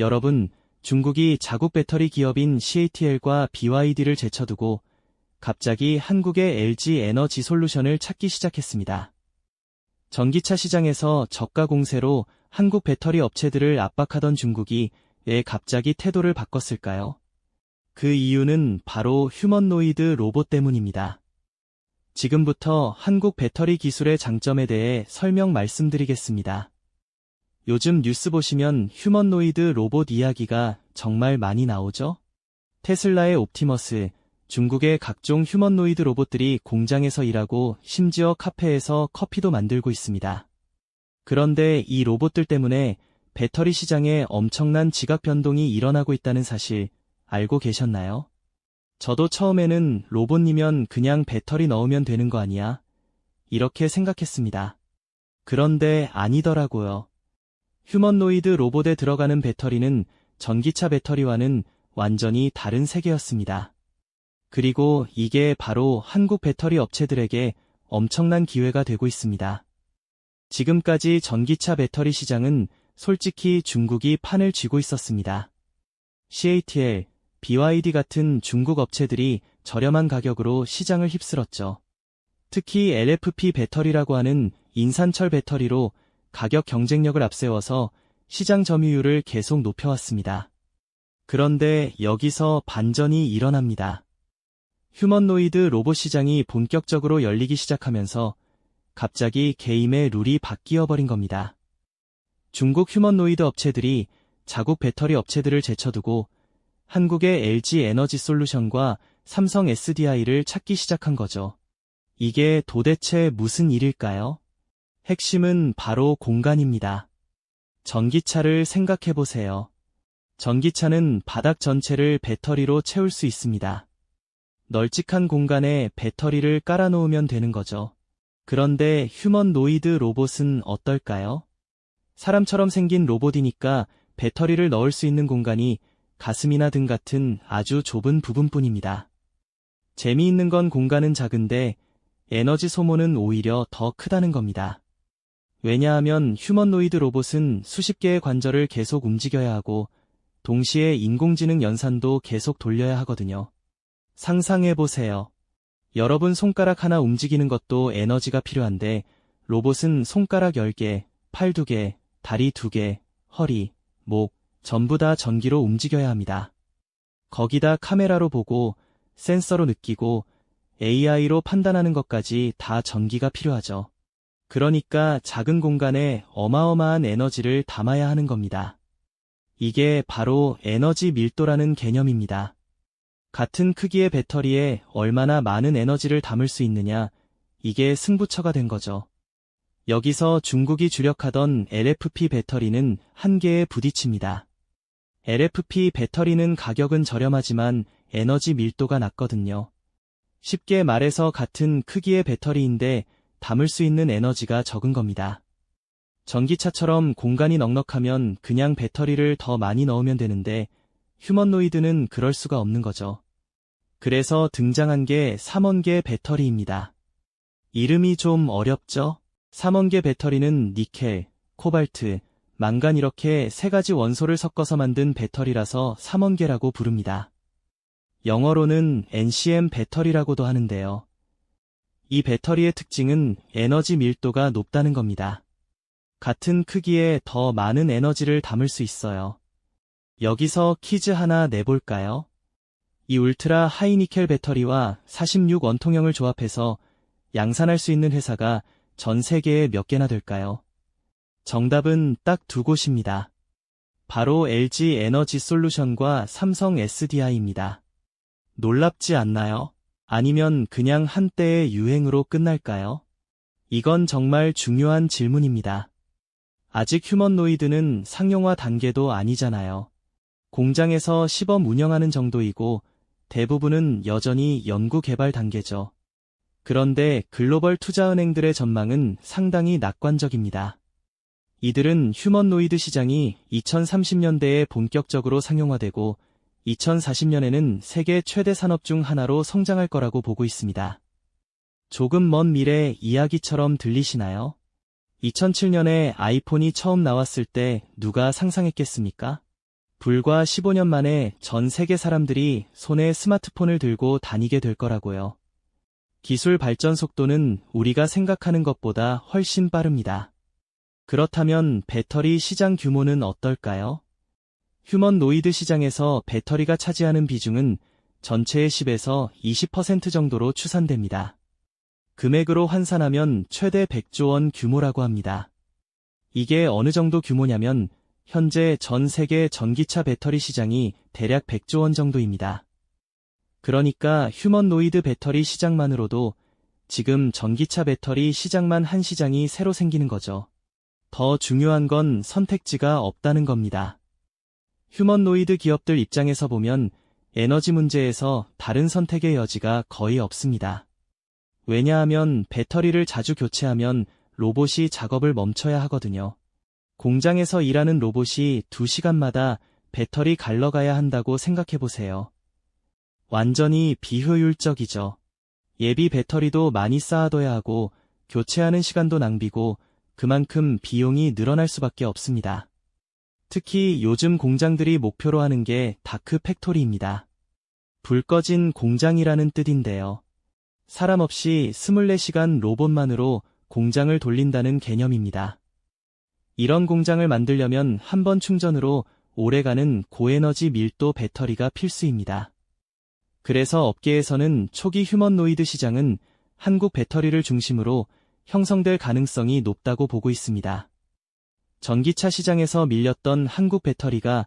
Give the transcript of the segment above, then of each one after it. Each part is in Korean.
여러분, 중국이 자국 배터리 기업인 CATL과 BYD를 제쳐두고 갑자기 한국의 LG 에너지 솔루션을 찾기 시작했습니다. 전기차 시장에서 저가 공세로 한국 배터리 업체들을 압박하던 중국이 왜 갑자기 태도를 바꿨을까요? 그 이유는 바로 휴머노이드 로봇 때문입니다. 지금부터 한국 배터리 기술의 장점에 대해 설명 말씀드리겠습니다. 요즘 뉴스 보시면 휴머노이드 로봇 이야기가 정말 많이 나오죠? 테슬라의 옵티머스, 중국의 각종 휴머노이드 로봇들이 공장에서 일하고 심지어 카페에서 커피도 만들고 있습니다. 그런데 이 로봇들 때문에 배터리 시장에 엄청난 지각 변동이 일어나고 있다는 사실 알고 계셨나요? 저도 처음에는 로봇이면 그냥 배터리 넣으면 되는 거 아니야? 이렇게 생각했습니다. 그런데 아니더라고요. 휴머노이드 로봇에 들어가는 배터리는 전기차 배터리와는 완전히 다른 세계였습니다. 그리고 이게 바로 한국 배터리 업체들에게 엄청난 기회가 되고 있습니다. 지금까지 전기차 배터리 시장은 솔직히 중국이 판을 쥐고 있었습니다. CATL, BYD 같은 중국 업체들이 저렴한 가격으로 시장을 휩쓸었죠. 특히 LFP 배터리라고 하는 인산철 배터리로 가격 경쟁력을 앞세워서 시장 점유율을 계속 높여왔습니다. 그런데 여기서 반전이 일어납니다. 휴머노이드 로봇 시장이 본격적으로 열리기 시작하면서 갑자기 게임의 룰이 바뀌어 버린 겁니다. 중국 휴머노이드 업체들이 자국 배터리 업체들을 제쳐두고 한국의 LG 에너지 솔루션과 삼성 SDI를 찾기 시작한 거죠. 이게 도대체 무슨 일일까요? 핵심은 바로 공간입니다. 전기차를 생각해보세요. 전기차는 바닥 전체를 배터리로 채울 수 있습니다. 널찍한 공간에 배터리를 깔아놓으면 되는 거죠. 그런데 휴머노이드 로봇은 어떨까요? 사람처럼 생긴 로봇이니까 배터리를 넣을 수 있는 공간이 가슴이나 등 같은 아주 좁은 부분뿐입니다. 재미있는 건 공간은 작은데 에너지 소모는 오히려 더 크다는 겁니다. 왜냐하면 휴머노이드 로봇은 수십 개의 관절을 계속 움직여야 하고 동시에 인공지능 연산도 계속 돌려야 하거든요. 상상해보세요. 여러분 손가락 하나 움직이는 것도 에너지가 필요한데 로봇은 손가락 10개, 팔 2개, 다리 2개, 허리, 목, 전부 다 전기로 움직여야 합니다. 거기다 카메라로 보고 센서로 느끼고 AI로 판단하는 것까지 다 전기가 필요하죠. 그러니까 작은 공간에 어마어마한 에너지를 담아야 하는 겁니다. 이게 바로 에너지 밀도라는 개념입니다. 같은 크기의 배터리에 얼마나 많은 에너지를 담을 수 있느냐, 이게 승부처가 된 거죠. 여기서 중국이 주력하던 LFP 배터리는 한계에 부딪힙니다. LFP 배터리는 가격은 저렴하지만 에너지 밀도가 낮거든요. 쉽게 말해서 같은 크기의 배터리인데 담을 수 있는 에너지가 적은 겁니다. 전기차처럼 공간이 넉넉하면 그냥 배터리를 더 많이 넣으면 되는데 휴머노이드는 그럴 수가 없는 거죠. 그래서 등장한 게 삼원계 배터리입니다. 이름이 좀 어렵죠? 삼원계 배터리는 니켈, 코발트, 망간 이렇게 세 가지 원소를 섞어서 만든 배터리라서 삼원계라고 부릅니다. 영어로는 NCM 배터리라고도 하는데요. 이 배터리의 특징은 에너지 밀도가 높다는 겁니다. 같은 크기에 더 많은 에너지를 담을 수 있어요. 여기서 퀴즈 하나 내볼까요? 이 울트라 하이니켈 배터리와 46 원통형을 조합해서 양산할 수 있는 회사가 전 세계에 몇 개나 될까요? 정답은 딱 두 곳입니다. 바로 LG 에너지 솔루션과 삼성 SDI입니다. 놀랍지 않나요? 아니면 그냥 한때의 유행으로 끝날까요? 이건 정말 중요한 질문입니다. 아직 휴머노이드는 상용화 단계도 아니잖아요. 공장에서 시범 운영하는 정도이고 대부분은 여전히 연구 개발 단계죠. 그런데 글로벌 투자은행들의 전망은 상당히 낙관적입니다. 이들은 휴머노이드 시장이 2030년대에 본격적으로 상용화되고 2040년에는 세계 최대 산업 중 하나로 성장할 거라고 보고 있습니다. 조금 먼 미래 이야기처럼 들리시나요? 2007년에 아이폰이 처음 나왔을 때 누가 상상했겠습니까? 불과 15년 만에 전 세계 사람들이 손에 스마트폰을 들고 다니게 될 거라고요. 기술 발전 속도는 우리가 생각하는 것보다 훨씬 빠릅니다. 그렇다면 배터리 시장 규모는 어떨까요? 휴먼노이드 시장에서 배터리가 차지하는 비중은 전체의 10에서 20% 정도로 추산됩니다. 금액으로 환산하면 최대 100조 원 규모라고 합니다. 이게 어느 정도 규모냐면 현재 전 세계 전기차 배터리 시장이 대략 100조 원 정도입니다. 그러니까 휴먼노이드 배터리 시장만으로도 지금 전기차 배터리 시장만 한 시장이 새로 생기는 거죠. 더 중요한 건 선택지가 없다는 겁니다. 휴먼노이드 기업들 입장에서 보면 에너지 문제에서 다른 선택의 여지가 거의 없습니다. 왜냐하면 배터리를 자주 교체하면 로봇이 작업을 멈춰야 하거든요. 공장에서 일하는 로봇이 2시간마다 배터리 갈러가야 한다고 생각해보세요. 완전히 비효율적이죠. 예비 배터리도 많이 쌓아둬야 하고 교체하는 시간도 낭비고 그만큼 비용이 늘어날 수밖에 없습니다. 특히 요즘 공장들이 목표로 하는 게 다크 팩토리입니다. 불 꺼진 공장이라는 뜻인데요. 사람 없이 24시간 로봇만으로 공장을 돌린다는 개념입니다. 이런 공장을 만들려면 한 번 충전으로 오래가는 고에너지 밀도 배터리가 필수입니다. 그래서 업계에서는 초기 휴먼노이드 시장은 한국 배터리를 중심으로 형성될 가능성이 높다고 보고 있습니다. 전기차 시장에서 밀렸던 한국 배터리가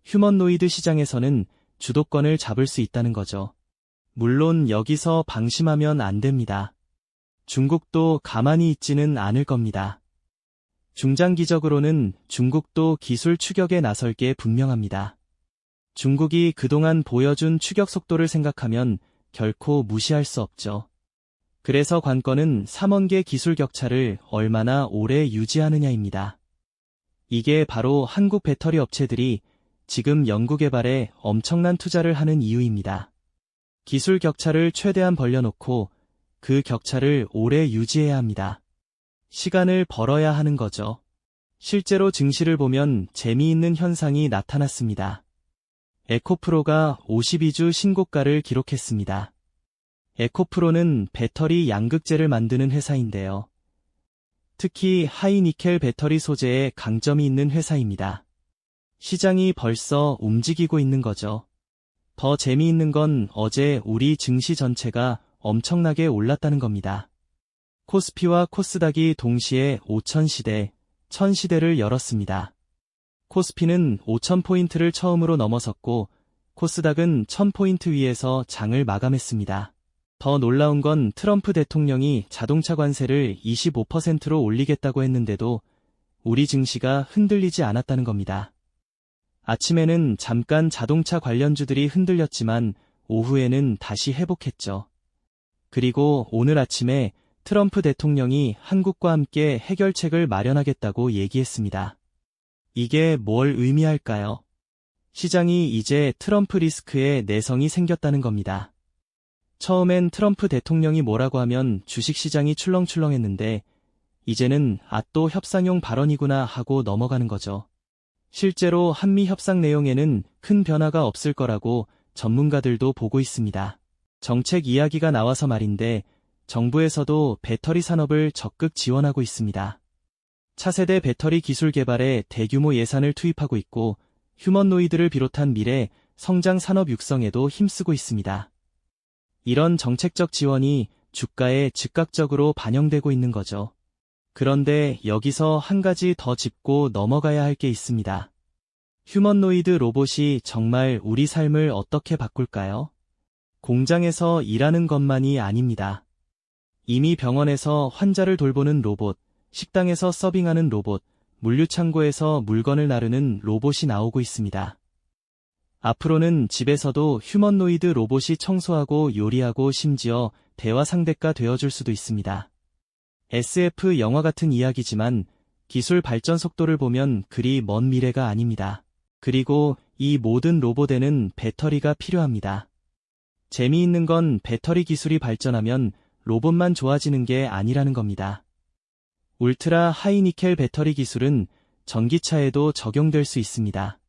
휴먼노이드 시장에서는 주도권을 잡을 수 있다는 거죠. 물론 여기서 방심하면 안 됩니다. 중국도 가만히 있지는 않을 겁니다. 중장기적으로는 중국도 기술 추격에 나설 게 분명합니다. 중국이 그동안 보여준 추격 속도를 생각하면 결코 무시할 수 없죠. 그래서 관건은 3원계 기술 격차를 얼마나 오래 유지하느냐입니다. 이게 바로 한국 배터리 업체들이 지금 연구개발에 엄청난 투자를 하는 이유입니다. 기술 격차를 최대한 벌려놓고 그 격차를 오래 유지해야 합니다. 시간을 벌어야 하는 거죠. 실제로 증시를 보면 재미있는 현상이 나타났습니다. 에코프로가 52주 신고가를 기록했습니다. 에코프로는 배터리 양극재를 만드는 회사인데요. 특히 하이니켈 배터리 소재에 강점이 있는 회사입니다. 시장이 벌써 움직이고 있는 거죠. 더 재미있는 건 어제 우리 증시 전체가 엄청나게 올랐다는 겁니다. 코스피와 코스닥이 동시에 5000시대, 1000시대를 열었습니다. 코스피는 5000포인트를 처음으로 넘어섰고 코스닥은 1000포인트 위에서 장을 마감했습니다. 더 놀라운 건 트럼프 대통령이 자동차 관세를 25%로 올리겠다고 했는데도 우리 증시가 흔들리지 않았다는 겁니다. 아침에는 잠깐 자동차 관련주들이 흔들렸지만 오후에는 다시 회복했죠. 그리고 오늘 아침에 트럼프 대통령이 한국과 함께 해결책을 마련하겠다고 얘기했습니다. 이게 뭘 의미할까요? 시장이 이제 트럼프 리스크에 내성이 생겼다는 겁니다. 처음엔 트럼프 대통령이 뭐라고 하면 주식시장이 출렁출렁했는데 이제는 또 협상용 발언이구나 하고 넘어가는 거죠. 실제로 한미 협상 내용에는 큰 변화가 없을 거라고 전문가들도 보고 있습니다. 정책 이야기가 나와서 말인데 정부에서도 배터리 산업을 적극 지원하고 있습니다. 차세대 배터리 기술 개발에 대규모 예산을 투입하고 있고 휴먼노이드를 비롯한 미래 성장 산업 육성에도 힘쓰고 있습니다. 이런 정책적 지원이 주가에 즉각적으로 반영되고 있는 거죠. 그런데 여기서 한 가지 더 짚고 넘어가야 할 게 있습니다. 휴먼노이드 로봇이 정말 우리 삶을 어떻게 바꿀까요? 공장에서 일하는 것만이 아닙니다. 이미 병원에서 환자를 돌보는 로봇, 식당에서 서빙하는 로봇, 물류창고에서 물건을 나르는 로봇이 나오고 있습니다. 앞으로는 집에서도 휴먼노이드 로봇이 청소하고 요리하고 심지어 대화 상대가 되어줄 수도 있습니다. SF 영화 같은 이야기지만 기술 발전 속도를 보면 그리 먼 미래가 아닙니다. 그리고 이 모든 로봇에는 배터리가 필요합니다. 재미있는 건 배터리 기술이 발전하면 로봇만 좋아지는 게 아니라는 겁니다. 울트라 하이니켈 배터리 기술은 전기차에도 적용될 수 있습니다.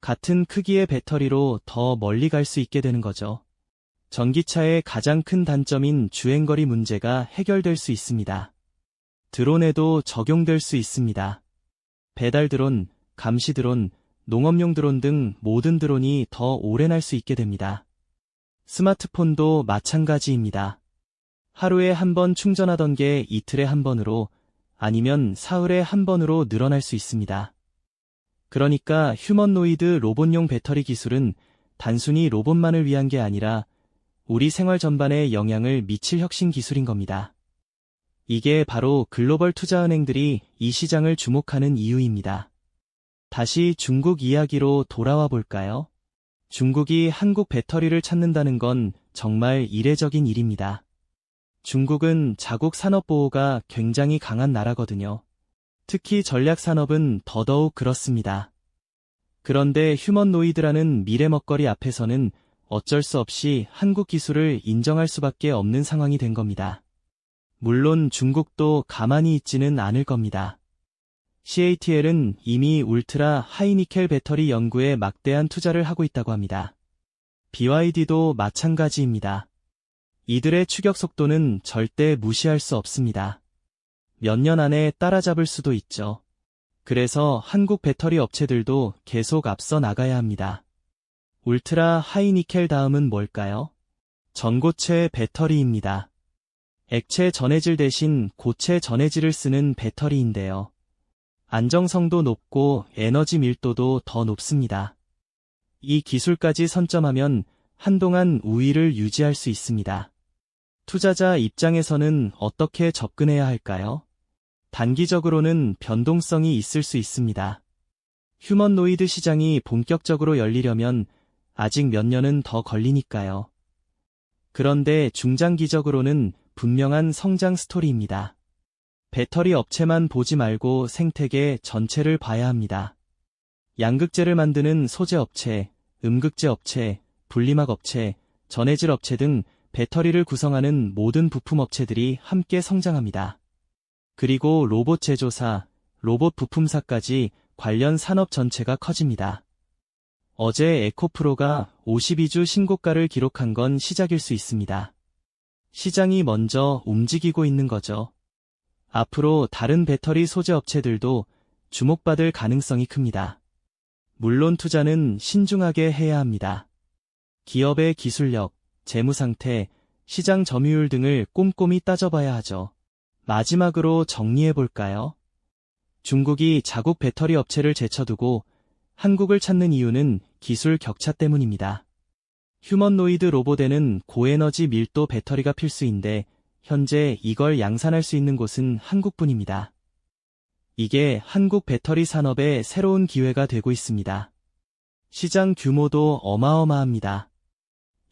같은 크기의 배터리로 더 멀리 갈 수 있게 되는 거죠. 전기차의 가장 큰 단점인 주행거리 문제가 해결될 수 있습니다. 드론에도 적용될 수 있습니다. 배달 드론, 감시 드론, 농업용 드론 등 모든 드론이 더 오래 날 수 있게 됩니다. 스마트폰도 마찬가지입니다. 하루에 한 번 충전하던 게 이틀에 한 번으로 아니면 사흘에 한 번으로 늘어날 수 있습니다. 그러니까 휴머노이드 로봇용 배터리 기술은 단순히 로봇만을 위한 게 아니라 우리 생활 전반에 영향을 미칠 혁신 기술인 겁니다. 이게 바로 글로벌 투자은행들이 이 시장을 주목하는 이유입니다. 다시 중국 이야기로 돌아와 볼까요? 중국이 한국 배터리를 찾는다는 건 정말 이례적인 일입니다. 중국은 자국 산업 보호가 굉장히 강한 나라거든요. 특히 전략 산업은 더더욱 그렇습니다. 그런데 휴머노이드라는 미래 먹거리 앞에서는 어쩔 수 없이 한국 기술을 인정할 수밖에 없는 상황이 된 겁니다. 물론 중국도 가만히 있지는 않을 겁니다. CATL은 이미 울트라 하이니켈 배터리 연구에 막대한 투자를 하고 있다고 합니다. BYD도 마찬가지입니다. 이들의 추격 속도는 절대 무시할 수 없습니다. 몇 년 안에 따라잡을 수도 있죠. 그래서 한국 배터리 업체들도 계속 앞서 나가야 합니다. 울트라 하이니켈 다음은 뭘까요? 전고체 배터리입니다. 액체 전해질 대신 고체 전해질을 쓰는 배터리인데요. 안정성도 높고 에너지 밀도도 더 높습니다. 이 기술까지 선점하면 한동안 우위를 유지할 수 있습니다. 투자자 입장에서는 어떻게 접근해야 할까요? 단기적으로는 변동성이 있을 수 있습니다. 휴머노이드 시장이 본격적으로 열리려면 아직 몇 년은 더 걸리니까요. 그런데 중장기적으로는 분명한 성장 스토리입니다. 배터리 업체만 보지 말고 생태계 전체를 봐야 합니다. 양극재를 만드는 소재 업체, 음극재 업체, 분리막 업체, 전해질 업체 등 배터리를 구성하는 모든 부품 업체들이 함께 성장합니다. 그리고 로봇 제조사, 로봇 부품사까지 관련 산업 전체가 커집니다. 어제 에코프로가 52주 신고가를 기록한 건 시작일 수 있습니다. 시장이 먼저 움직이고 있는 거죠. 앞으로 다른 배터리 소재 업체들도 주목받을 가능성이 큽니다. 물론 투자는 신중하게 해야 합니다. 기업의 기술력, 재무 상태, 시장 점유율 등을 꼼꼼히 따져봐야 하죠. 마지막으로 정리해볼까요? 중국이 자국 배터리 업체를 제쳐두고 한국을 찾는 이유는 기술 격차 때문입니다. 휴머노이드 로봇에는 고에너지 밀도 배터리가 필수인데 현재 이걸 양산할 수 있는 곳은 한국뿐입니다. 이게 한국 배터리 산업의 새로운 기회가 되고 있습니다. 시장 규모도 어마어마합니다.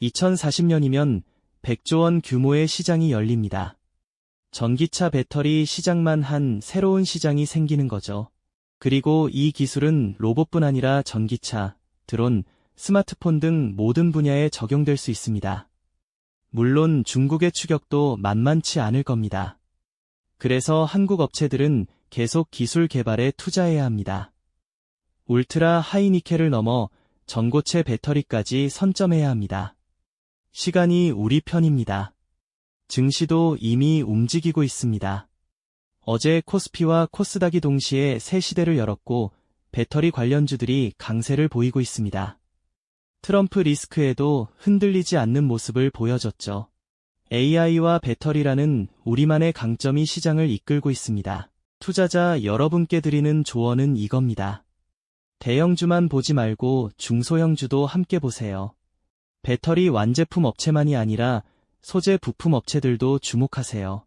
2040년이면 100조 원 규모의 시장이 열립니다. 전기차 배터리 시장만 한 새로운 시장이 생기는 거죠. 그리고 이 기술은 로봇뿐 아니라 전기차, 드론, 스마트폰 등 모든 분야에 적용될 수 있습니다. 물론 중국의 추격도 만만치 않을 겁니다. 그래서 한국 업체들은 계속 기술 개발에 투자해야 합니다. 울트라 하이니켈을 넘어 전고체 배터리까지 선점해야 합니다. 시간이 우리 편입니다. 증시도 이미 움직이고 있습니다. 어제 코스피와 코스닥이 동시에 새 시대를 열었고 배터리 관련주들이 강세를 보이고 있습니다. 트럼프 리스크에도 흔들리지 않는 모습을 보여줬죠. AI와 배터리라는 우리만의 강점이 시장을 이끌고 있습니다. 투자자 여러분께 드리는 조언은 이겁니다. 대형주만 보지 말고 중소형주도 함께 보세요. 배터리 완제품 업체만이 아니라 소재 부품 업체들도 주목하세요.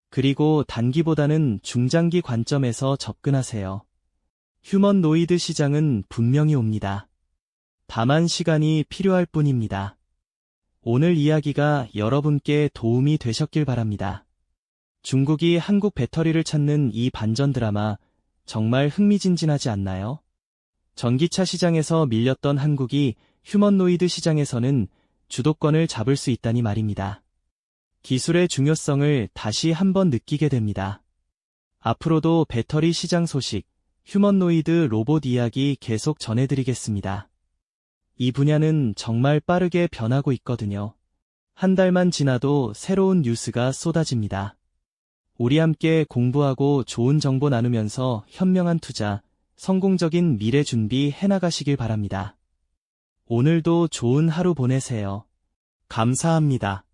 그리고 단기보다는 중장기 관점에서 접근하세요. 휴머노이드 시장은 분명히 옵니다. 다만 시간이 필요할 뿐입니다. 오늘 이야기가 여러분께 도움이 되셨길 바랍니다. 중국이 한국 배터리를 찾는 이 반전 드라마 정말 흥미진진하지 않나요? 전기차 시장에서 밀렸던 한국이 휴머노이드 시장에서는 주도권을 잡을 수 있다니 말입니다. 기술의 중요성을 다시 한번 느끼게 됩니다. 앞으로도 배터리 시장 소식, 휴머노이드 로봇 이야기 계속 전해드리겠습니다. 이 분야는 정말 빠르게 변하고 있거든요. 한 달만 지나도 새로운 뉴스가 쏟아집니다. 우리 함께 공부하고 좋은 정보 나누면서 현명한 투자, 성공적인 미래 준비해 나가시길 바랍니다. 오늘도 좋은 하루 보내세요. 감사합니다.